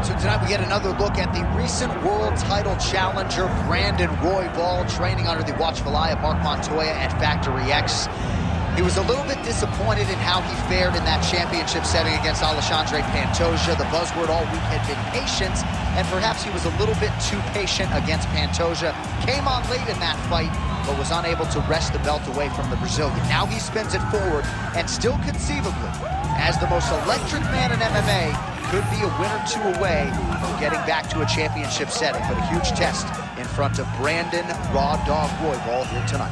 So tonight we get another look at the recent world title challenger, Brandan Royval, training under the watchful eye of Mark Montoya at Factory X. He was a little bit disappointed in how he fared in that championship setting against Alexandre Pantoja. The buzzword all week had been patience, and perhaps he was a little bit too patient against Pantoja. Came on late in that fight, but was unable to wrest the belt away from the Brazilian. Now he spins it forward, and still conceivably, as the most electric man in MMA, could be a win or two away from getting back to a championship setting. But a huge test in front of Brandan Raw Dog Royval here tonight.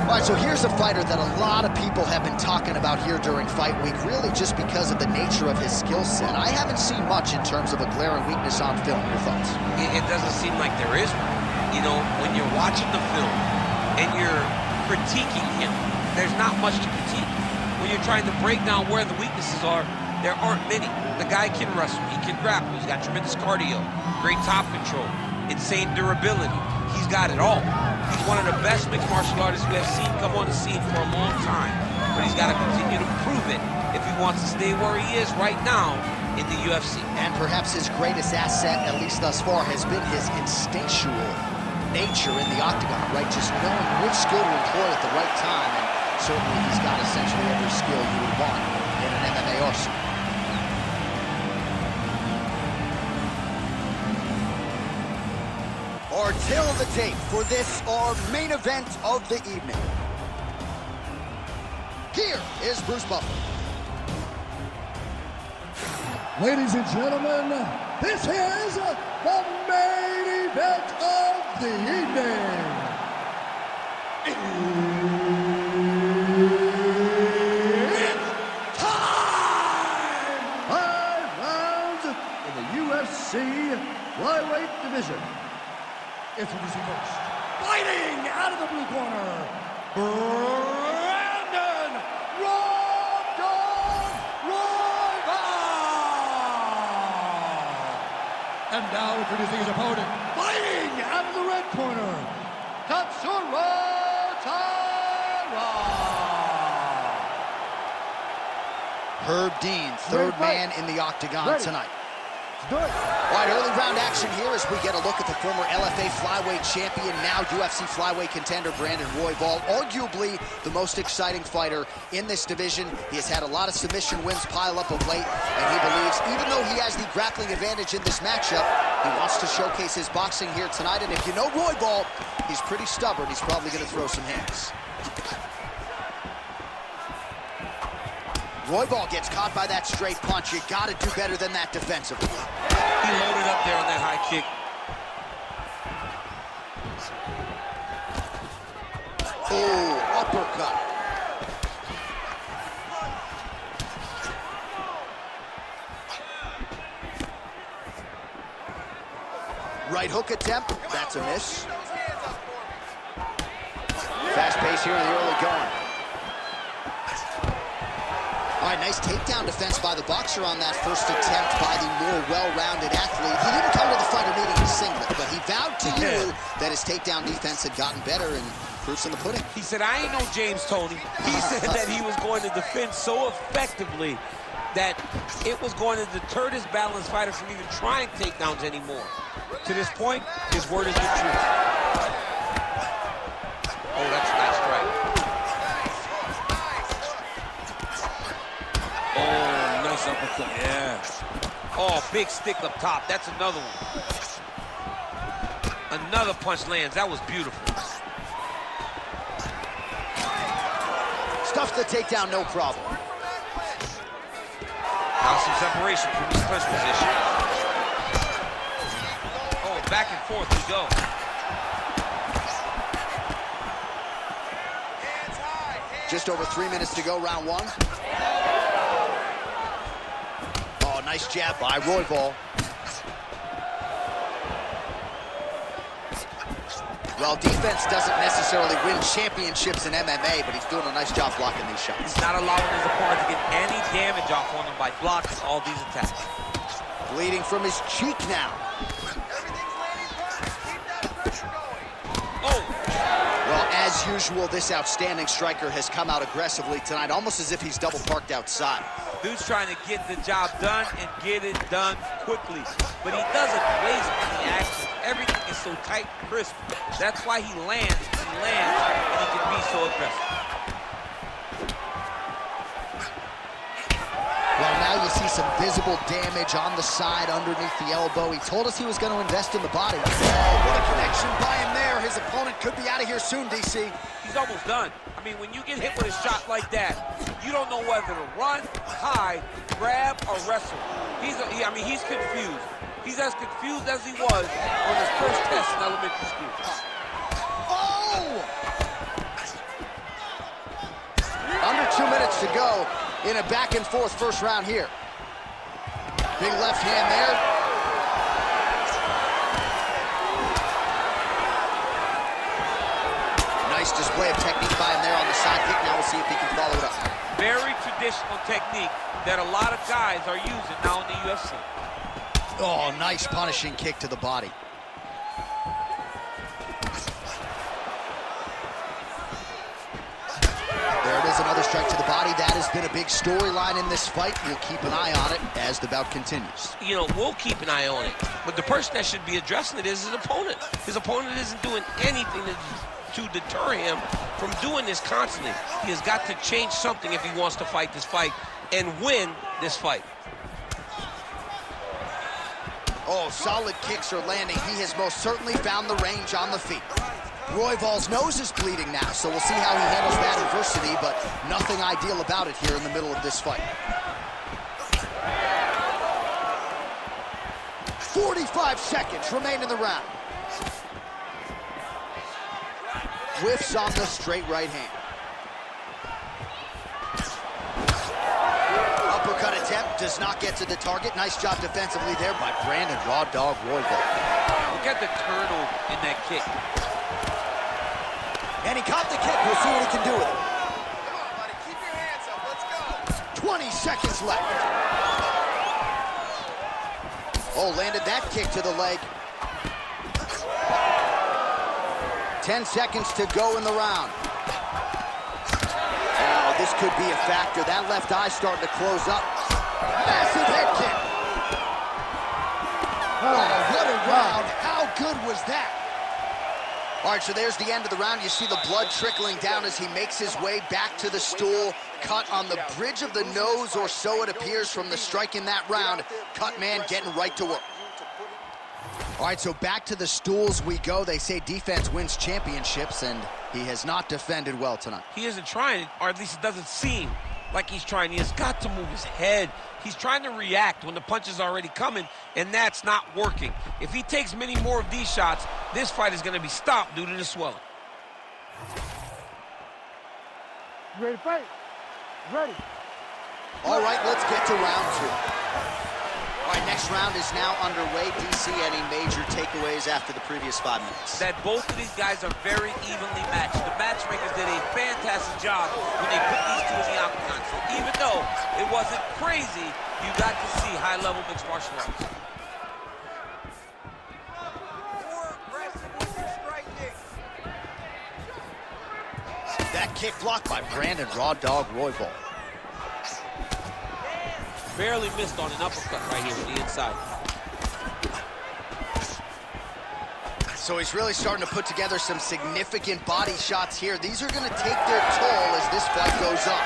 All right, so here's a fighter that a lot of people have been talking about here during fight week, really just because of the nature of his skill set. I haven't seen much in terms of a glaring weakness on film. Your thoughts? It doesn't seem like there is one. You know, when you're watching the film and you're critiquing him, there's not much to critique. When you're trying to break down where the weaknesses are, there aren't many. The guy can wrestle, he can grapple, he's got tremendous cardio, great top control, insane durability. He's got it all. He's one of the best mixed martial artists we have seen come on the scene for a long time. But he's got to continue to prove it if he wants to stay where he is right now in the UFC. And perhaps his greatest asset, at least thus far, has been his instinctual nature in the octagon, right? Just knowing which skill to employ at the right time. And certainly he's got essentially every skill you would want in an MMA arsenal. Or till the tape for this, our main event of the evening. Here is Bruce Buffer. Ladies and gentlemen, this is the main event of the evening. It's time! 5 rounds in the UFC flyweight division. Introducing first, fighting out of the blue corner, Brandan Royval. And now introducing his opponent, fighting out of the red corner, Tatsuro Taira. Herb Dean, third man in the octagon tonight. All right, early round action here as we get a look at the former LFA flyweight champion, now UFC flyweight contender, Brandan Royval, arguably the most exciting fighter in this division. He has had a lot of submission wins pile up of late, and he believes, even though he has the grappling advantage in this matchup, he wants to showcase his boxing here tonight. And if you know Royval, he's pretty stubborn. He's probably going to throw some hands. Royval gets caught by that straight punch. You got to do better than that defensively. He loaded up there on that high kick. Oh, uppercut. Right hook attempt. That's a miss. Fast pace here in the early going. All right, nice takedown defense by the boxer on that first attempt by the more well-rounded athlete. He didn't come to the fighter meeting in singlet, but he vowed to you that his takedown defense had gotten better, and proof's in the pudding. He said, I ain't no James Toney. He said that he was going to defend so effectively that it was going to deter this balanced fighter from even trying takedowns anymore. To this point, his word is the truth. Oh, that's a nice strike. Oh, nice uppercut, yeah. Oh, big stick up top. That's another one. Another punch lands. That was beautiful. Stuffed the takedown, no problem. Now some separation from this punch position. Oh, back and forth we go. Just over 3 minutes to go, round one. Oh, nice jab by Royval. Well, defense doesn't necessarily win championships in MMA, but he's doing a nice job blocking these shots. He's not allowing his opponent to get any damage off on him by blocking all these attacks. Bleeding from his cheek now. Oh! Well, as usual, this outstanding striker has come out aggressively tonight, almost as if he's double parked outside. Dude's trying to get the job done and get it done quickly. But he doesn't waste any action. Everything is so tight and crisp. That's why he lands and lands, and he can be so aggressive. Well, now you see some visible damage on the side underneath the elbow. He told us he was going to invest in the body. Oh, what a connection by him there. His opponent could be out of here soon, DC. He's almost done. I mean, when you get hit with a shot like that, you don't know whether to run, hide, grab, or wrestle. He's confused. He's as confused as he was on his first test in elementary school. Oh! Under 2 minutes to go in a back-and-forth first round here. Big left hand there. Nice display of technique by him there on the side kick. Now we'll see if he can follow it up. Very traditional technique that a lot of guys are using now in the UFC. Oh, nice punishing kick to the body. There it is, another strike to the body. That has been a big storyline in this fight. We'll keep an eye on it as the bout continues. You know, we'll keep an eye on it. But the person that should be addressing it is his opponent. His opponent isn't doing anything to deter him from doing this constantly. He has got to change something if he wants to fight this fight and win this fight. Oh, solid kicks are landing. He has most certainly found the range on the feet. Royval's nose is bleeding now, so we'll see how he handles that adversity, but nothing ideal about it here in the middle of this fight. 45 seconds remain in the round. Whiffs on the straight right hand. Uppercut attempt does not get to the target. Nice job defensively there by Brandan Raw Dog Royval. Look at the turtle in that kick. And he caught the kick. We'll see what he can do with it. Come on, buddy. Keep your hands up. Let's go. 20 seconds left. Oh, landed that kick to the leg. 10 seconds to go in the round. Oh, this could be a factor. That left eye starting to close up. Massive head kick. Oh, what a round. How good was that? All right, so there's the end of the round. You see the blood trickling down as he makes his way back to the stool. Cut on the bridge of the nose, or so it appears from the strike in that round. Cut man getting right to work. All right, so back to the stools we go. They say defense wins championships, and he has not defended well tonight. He isn't trying, or at least it doesn't seem like he's trying. He has got to move his head. He's trying to react when the punch is already coming, and that's not working. If he takes many more of these shots, this fight is going to be stopped due to the swelling. You ready to fight? Ready. All right, let's get to round two. All right, next round is now underway. DC, any major takeaways after the previous 5 minutes? That both of these guys are very evenly matched. The matchmakers did a fantastic job when they put these two in the octagon. So even though it wasn't crazy, you got to see high-level mixed martial arts. More aggressive with your strike kick. That kick blocked by Brandan Raw Dog Royval. Barely missed on an uppercut right here on the inside. So he's really starting to put together some significant body shots here. These are going to take their toll as this fight goes on.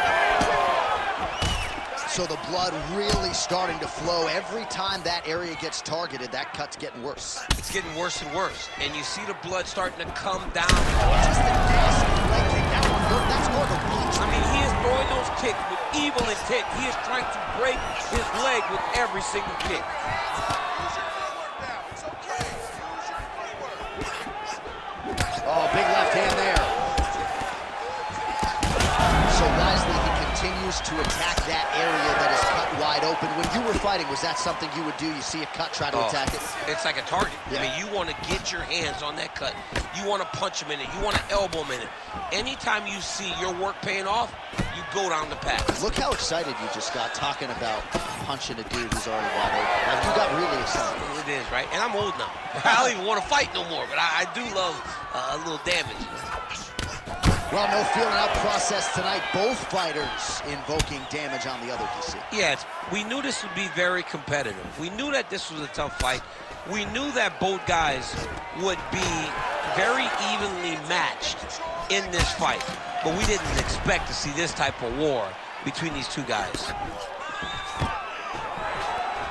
So the blood really starting to flow. Every time that area gets targeted, that cut's getting worse. It's getting worse and worse, and you see the blood starting to come down. Just a nasty leg kick. That's more than weak. I mean, he is throwing those kicks with evil intent. He is trying to break his leg with every single kick. Use your footwork now. It's okay. Use your footwork. Oh, big left hand there. So wisely, he continues continues to attack that area that is cut wide open. When you were fighting, was that something you would do? You see a cut, try to attack it? It's like a target. Yeah. I mean, you want to get your hands on that cut. You want to punch him in it. You want to elbow him in it. Anytime you see your work paying off, you go down the path. Look how excited you just got talking about punching a dude who's already wide open. Like, you got really excited. It is, right? And I'm old now. I don't even want to fight no more, but I do love a little damage. Well, no feeling out process tonight. Both fighters invoking damage on the other, DC. Yes, we knew this would be very competitive. We knew that this was a tough fight. We knew that both guys would be very evenly matched in this fight. But we didn't expect to see this type of war between these two guys.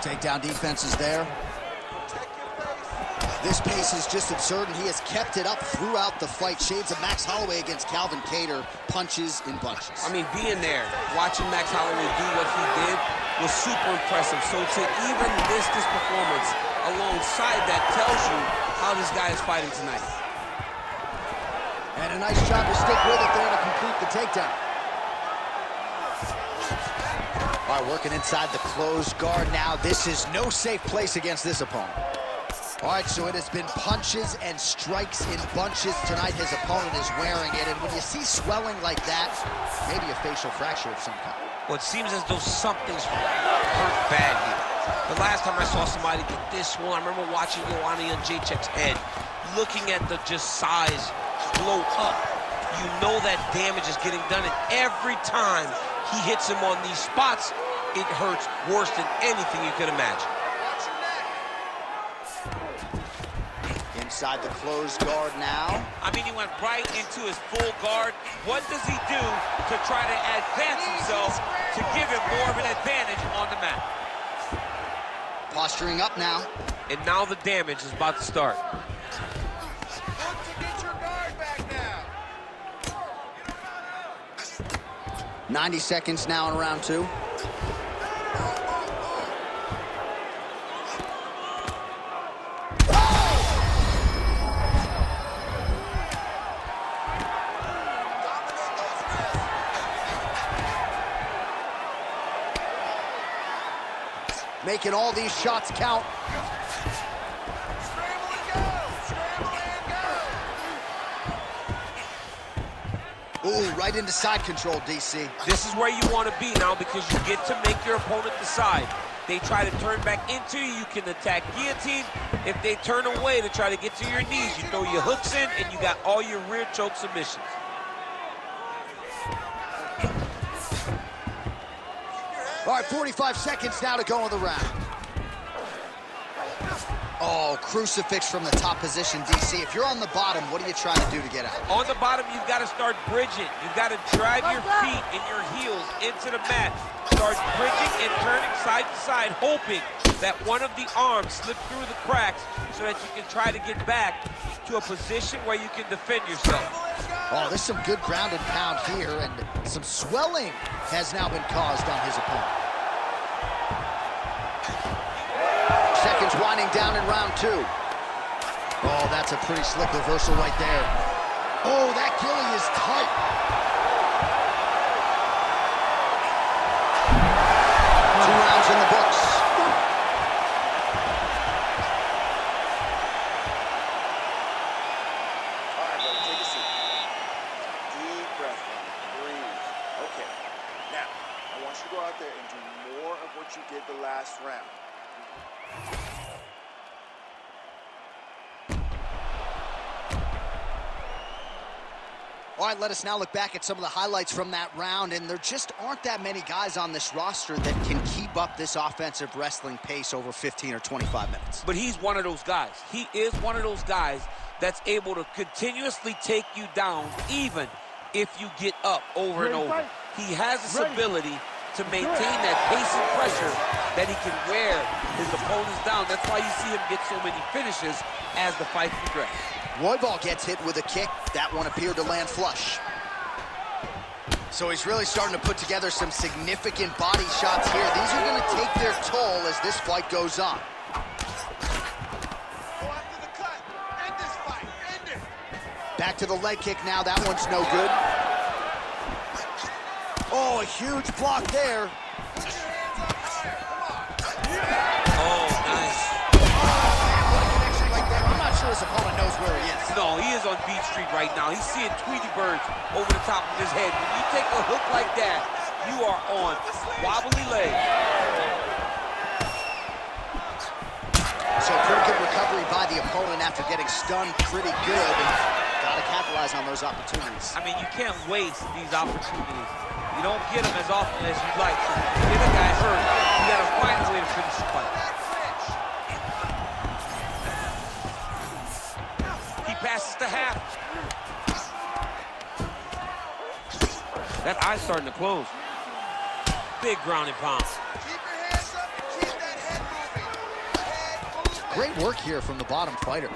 Takedown defense is there. This pace is just absurd, and he has kept it up throughout the fight. Shades of Max Holloway against Calvin Kattar, punches in bunches. I mean, being there, watching Max Holloway do what he did was super impressive. So to even this performance alongside that tells you how this guy is fighting tonight. And a nice job to stick with it there to complete the takedown. All right, working inside the closed guard now. This is no safe place against this opponent. All right, so it has been punches and strikes in bunches tonight. His opponent is wearing it, and when you see swelling like that, maybe a facial fracture of some kind. Well, it seems as though something's hurt bad here. The last time I saw somebody get this one, I remember watching Joanna Jędrzejczyk's head, looking at the just size blow up. You know that damage is getting done, and every time he hits him on these spots, it hurts worse than anything you could imagine. Inside the closed guard now. I mean, he went right into his full guard. What does he do to try to advance himself to give him more of an advantage on the mat? Posturing up now. And now the damage is about to start. Look to get your guard back now. 90 seconds now in round two. Making all these shots count. Scramble and go! Scramble and go! Ooh, right into side control, DC. This is where you want to be now because you get to make your opponent decide. They try to turn back into you, you can attack guillotine. If they turn away to try to get to your knees, you throw your hooks in and you got all your rear choke submissions. All right, 45 seconds now to go in the round. Oh, crucifix from the top position, DC. If you're on the bottom, what are you trying to do to get out? On the bottom, you've got to start bridging. You've got to drive your feet and your heels into the mat. Start bridging and turning side to side, hoping that one of the arms slips through the cracks so that you can try to get back to a position where you can defend yourself. Oh, there's some good ground and pound here, and some swelling has now been caused on his opponent. Seconds winding down in round two. Oh, that's a pretty slick reversal right there. Oh, that gilly is tight. 2 rounds in the books. All right, brother, take a seat. Deep breath in. Breathe. Okay. Now, I want you to go out there and do more of what you did the last round. All right, let us now look back at some of the highlights from that round, and there just aren't that many guys on this roster that can keep up this offensive wrestling pace over 15 or 25 minutes. But he's one of those guys. He is one of those guys that's able to continuously take you down even if you get up over and over. He has this ability to maintain that pace and pressure that he can wear his opponents down. That's why you see him get so many finishes as the fight progresses. Royval gets hit with a kick. That one appeared to land flush. So he's really starting to put together some significant body shots here. These are going to take their toll as this fight goes on. Go after the cut. End this fight. End it. Back to the leg kick now. That one's no good. Oh, a huge block there. Put your hands up higher. Come on. Oh, nice. What a connection right there. I'm not sure his opponent knows where he is. No, he is on Beach Street right now. He's seeing Tweety birds over the top of his head. When you take a hook like that, you are on wobbly leg. So pretty good recovery by the opponent after getting stunned pretty good. Got to capitalize on those opportunities. I mean, you can't waste these opportunities. You don't get them as often as you'd like to. Get a guy hurt, you got to find a way to finish the fight. He passes to half. That eye's starting to close. Big ground and pound. Keep your hands up and keep that head moving. Head moving. Great work here from the bottom fighter.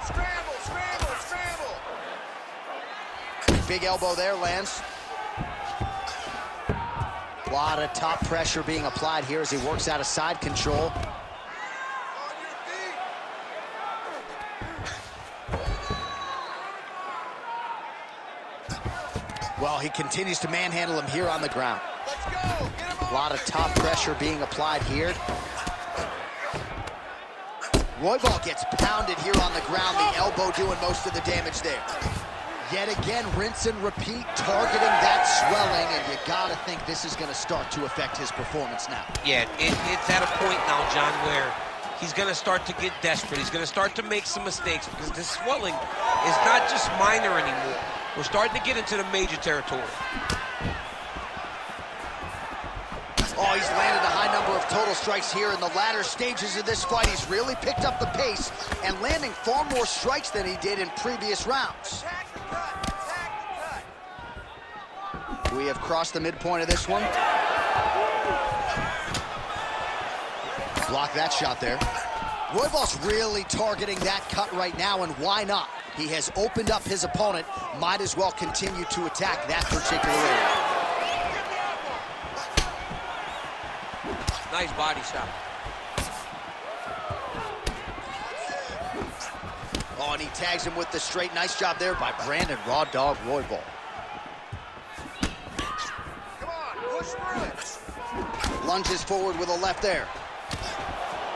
Scramble, scramble, scramble. Big elbow there, lands. A lot of top pressure being applied here as he works out of side control. On your feet. Well, he continues to manhandle him here on the ground. Let's go. Get him A lot of top pressure being applied here. Royval gets pounded here on the ground, the elbow doing most of the damage there. Yet again, rinse and repeat, targeting that swelling, and you gotta think this is gonna start to affect his performance now. Yeah, it's at a point now, John, where he's going to start to get desperate. He's going to start to make some mistakes because this swelling is not just minor anymore. We're starting to get into the major territory. Oh, he's landed a high number of total strikes here in the latter stages of this fight. He's really picked up the pace and landing far more strikes than he did in previous rounds. attack the cut. Attack the cut. We have crossed the midpoint of this one. Block that shot there. Royval's really targeting that cut right now, and why not? He has opened up his opponent. Might as well continue to attack that particular area. Nice body shot. Oh, and he tags him with the straight. Nice job there by Brandan Raw Dog Royval. Come on, push through it. Lunges forward with a left there.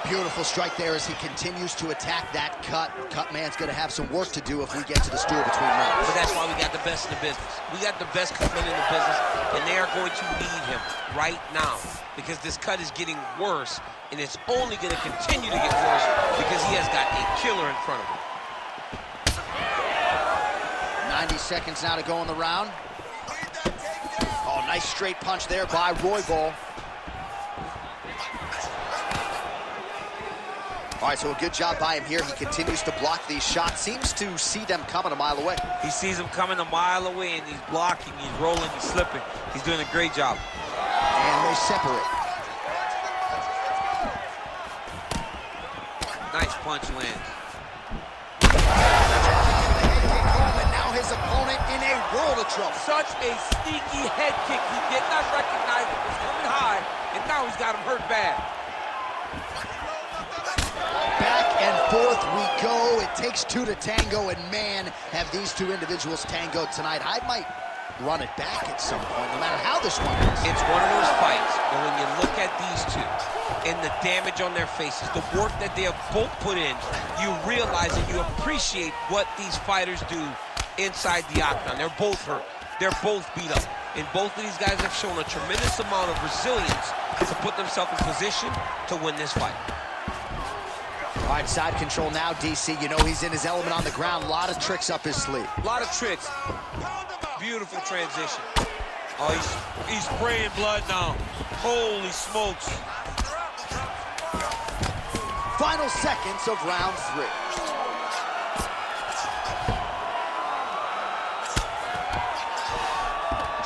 Beautiful strike there as he continues to attack that cut. Cut man's going to have some work to do if we get to the stool between rounds. But that's why we got the best in the business. We got the best cutman in the business, and they are going to need him right now because this cut is getting worse, and it's only going to continue to get worse because he has got a killer in front of him. 90 seconds now to go in the round. Oh, nice straight punch there by Royval. All right, so a good job by him here. He continues to block these shots. Seems to see them coming a mile away. He sees him coming a mile away, and he's blocking, he's rolling, he's slipping. He's doing a great job. And they separate. Nice punch lands. And now his opponent in a world of trouble. Such a sneaky head kick. He did not recognize it was coming high, and now he's got him hurt bad. Back and forth we go. It takes two to tango, and man, have these two individuals tangoed tonight. I might run it back at some point, no matter how this one ends. It's one of those fights where when you look at these two and the damage on their faces, the work that they have both put in, you realize and you appreciate what these fighters do inside the octagon. They're both hurt. They're both beat up. And both of these guys have shown a tremendous amount of resilience to put themselves in position to win this fight. All right, side control now, DC. You know he's in his element on the ground. A lot of tricks up his sleeve. A lot of tricks. Beautiful transition. Oh, he's spraying blood now. Holy smokes. Final seconds of round 3.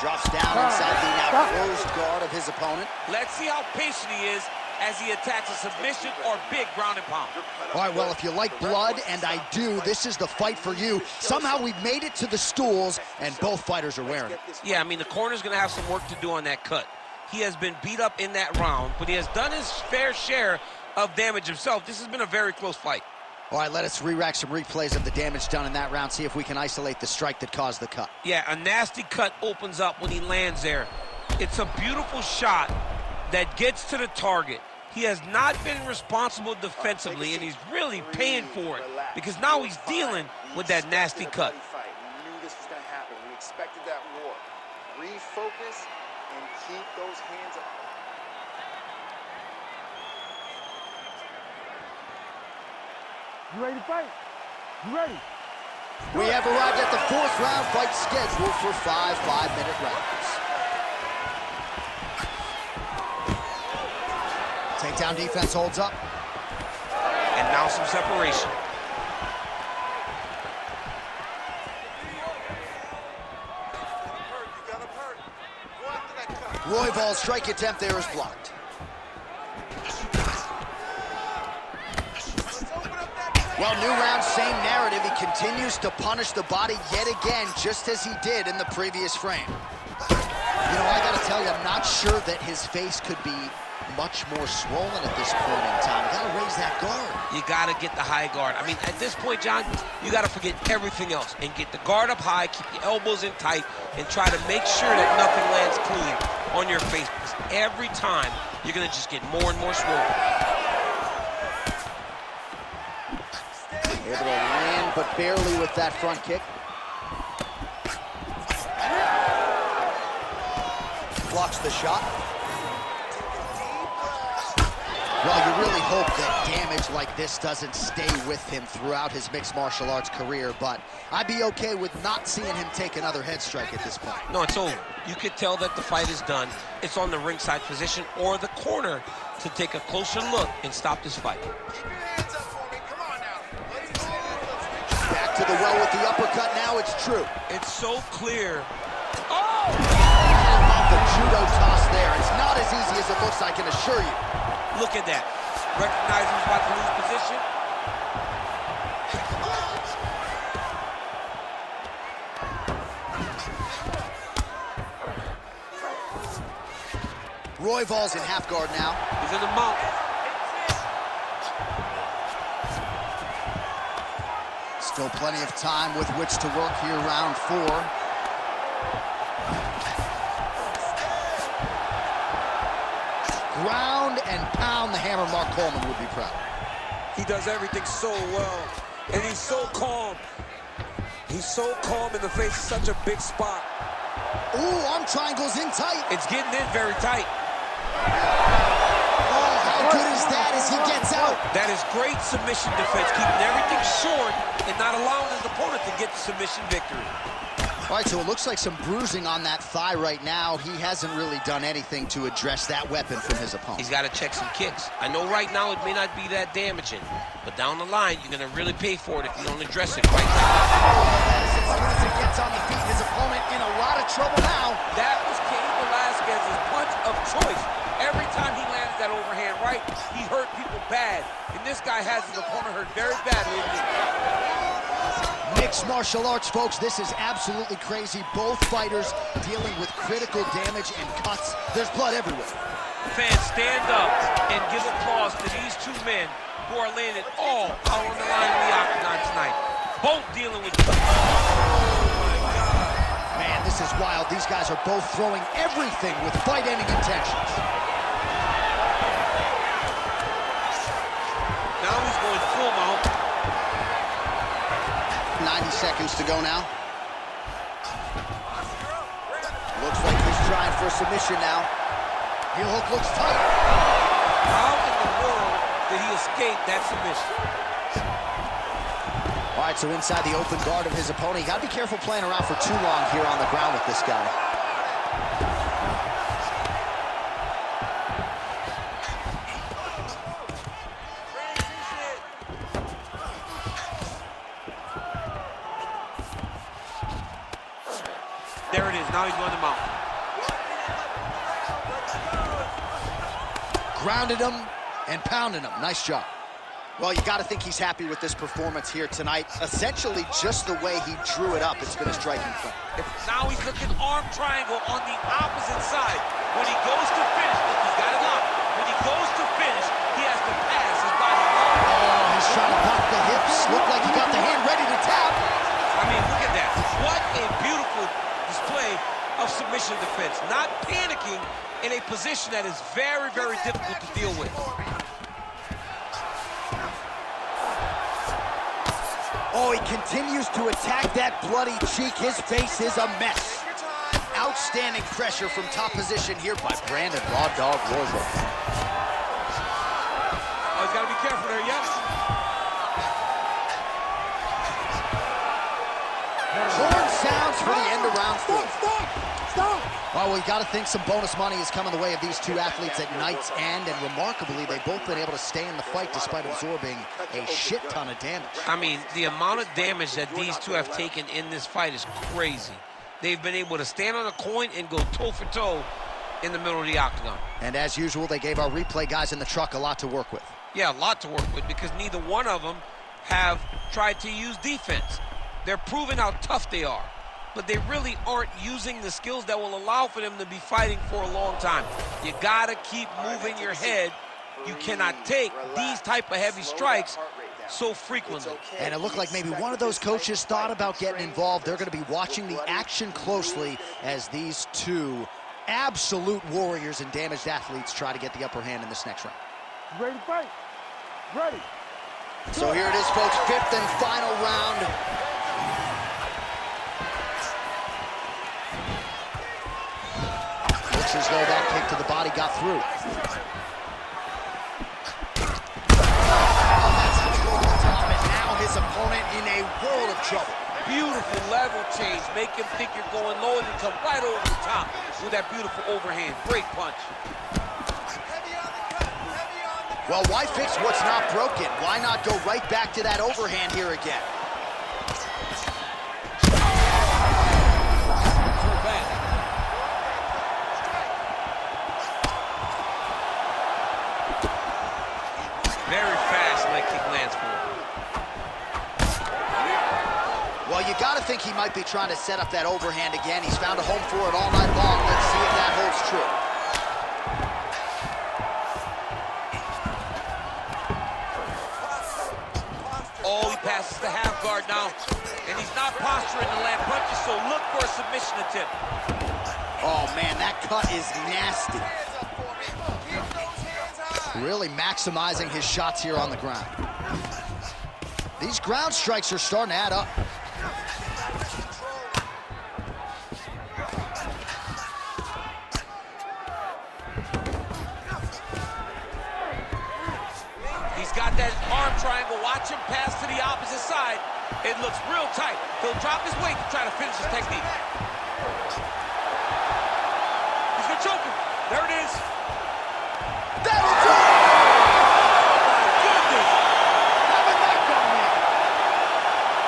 Drops down inside the now closed guard of his opponent. Let's see how patient he is as he attacks a submission or big ground and pound. All right, well, if you like blood, and I do, this is the fight for you. Somehow we've made it to the stools, and both fighters are wearing it. Yeah, I mean, the corner's going to have some work to do on that cut. He has been beat up in that round, but he has done his fair share of damage himself. This has been a very close fight. All right, let us re-rack some replays of the damage done in that round, see if we can isolate the strike that caused the cut. Yeah, a nasty cut opens up when he lands there. It's a beautiful shot that gets to the target. He has not been responsible defensively, and he's really paying for it because now he's dealing with that nasty cut. We knew this was going to happen. We expected that war. Refocus and keep those hands up. You ready to fight? You ready? We have arrived at the 4th round fight scheduled for 5 5-minute rounds. Takedown defense holds up. And now some separation. Royval's strike attempt there is blocked. Well, new round, same narrative. He continues to punish the body yet again, just as he did in the previous frame. You know, I gotta tell you, I'm not sure that his face could be much more swollen at this point in time. You gotta raise that guard. You gotta get the high guard. I mean, at this point, John, you gotta forget everything else and get the guard up high, keep your elbows in tight, and try to make sure that nothing lands clean on your face, because every time you're gonna just get more and more swollen. Able to land, but barely with that front kick. Blocks the shot. Well, you really hope that damage like this doesn't stay with him throughout his mixed martial arts career, but I'd be okay with not seeing him take another head strike at this point. No, it's over. You could tell that the fight is done. It's on the ringside position or the corner to take a closer look and stop this fight. Back to the well with the uppercut now, it's true. It's so clear. Oh! The judo toss there. It's not as easy as it looks, I can assure you. Look at that. Recognize he's about to lose position. Royval's in half guard now. He's in the mount. Still plenty of time with which to work here, round 4. Ground and pound, the hammer. Mark Coleman would be proud. He does everything so well, and he's so calm. He's so calm in the face of such a big spot. Ooh, arm triangles in tight. It's getting in very tight. Oh, how good is that as he gets out? That is great submission defense, keeping everything short and not allowing his opponent to get the submission victory. All right, so it looks like some bruising on that thigh right now. He hasn't really done anything to address that weapon from his opponent. He's got to check some kicks. I know right now it may not be that damaging, but down the line, you're going to really pay for it if you don't address it right now. As soon as he gets on the feet, his opponent in a lot of trouble now. That was Cain Velasquez's punch of choice. Every time he landed that overhand right, he hurt people bad. And this guy has his opponent hurt very badly. Mixed martial arts, folks, this is absolutely crazy. Both fighters dealing with critical damage and cuts. There's blood everywhere. Fans, stand up and give applause to these two men who are laying it all out on the line in the octagon tonight. Both dealing with... Oh, my God. Man, this is wild. These guys are both throwing everything with fight-ending intentions. Now he's going full mount. 90 seconds to go now. Looks like he's trying for a submission now. Heel hook looks tight. How in the world did he escape that submission? All right, so inside the open guard of his opponent. You got to be careful playing around for too long here on the ground with this guy. There it is. Now he's going to mount. Grounded him and pounded him. Nice job. Well, you got to think he's happy with this performance here tonight. Essentially, just the way he drew it up, it's been a striking fight. Now he's looking arm triangle on the opposite side. When he goes to finish, look, he's got it locked. When he goes to finish, he has to pass his body. Oh, he's trying to block the hip defense, not panicking in a position that is very, very difficult to deal with. Oh, he continues to attack that bloody cheek. His face is a mess. Outstanding pressure from top position here by Brandan Raw Dog Royval. Oh, he's got to be careful there, yes. Horn sounds for the end of round 4. Stop! Well, we got to think some bonus money is coming the way of these two athletes at night's end, and remarkably, they've both been able to stay in the fight despite absorbing a shit ton of damage. I mean, the amount of damage that these two have taken in this fight is crazy. They've been able to stand on a coin and go toe-for-toe in the middle of the octagon. And as usual, they gave our replay guys in the truck a lot to work with. Yeah, a lot to work with because neither one of them have tried to use defense. They're proving how tough they are, but they really aren't using the skills that will allow for them to be fighting for a long time. You gotta keep moving your head. You cannot take these type of heavy strikes so frequently. And it looked like maybe one of those coaches thought about getting involved. They're going to be watching the action closely as these two absolute warriors and damaged athletes try to get the upper hand in this next round. Ready to fight? Ready. So here it is, folks, 5th and final round. Looks as though that kick to the body got through. His opponent in a world of trouble. Beautiful level change. Make him think you're going low and come right over the top with that beautiful overhand. Great punch. Well, why fix what's not broken? Why not go right back to that overhand here again? Very fast leg kick lands for him. Well, you got to think he might be trying to set up that overhand again. He's found a home for it all night long. Let's see if that holds true. Oh, he passes the half guard now, and he's not posturing to land punches, so look for a submission attempt. Oh, man, that cut is nasty. Really maximizing his shots here on the ground. These ground strikes are starting to add up. He's got that arm triangle. Watch him pass to the opposite side. It looks real tight. He'll drop his weight to try to finish his technique. He's gonna choke him. There it is. That'll do it!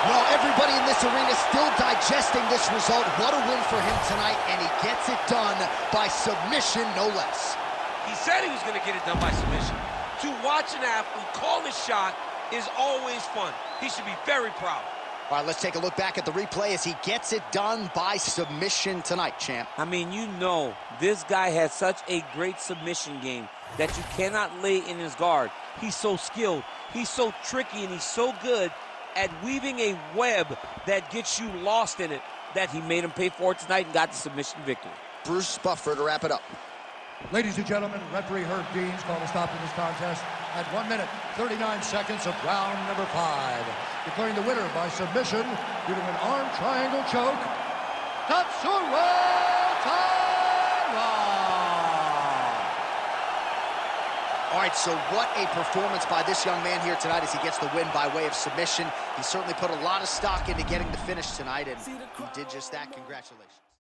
Well, everybody in this arena still digesting this result. What a win for him tonight, and he gets it done by submission, no less. He said he was going to get it done by submission. To watch an athlete call his shot is always fun. He should be very proud. All right, let's take a look back at the replay as he gets it done by submission tonight, champ. I mean, you know, this guy has such a great submission game that you cannot lay in his guard. He's so skilled, he's so tricky, and he's so good at weaving a web that gets you lost in it that he made him pay for it tonight and got the submission victory. Bruce Buffer to wrap it up. Ladies and gentlemen, referee Herb Dean's called a stop to this contest at 1 minute, 39 seconds of round number 5. Declaring the winner by submission due to an arm triangle choke, Tatsuro Taira! All right, so what a performance by this young man here tonight as he gets the win by way of submission. He certainly put a lot of stock into getting the finish tonight, and he did just that. Congratulations.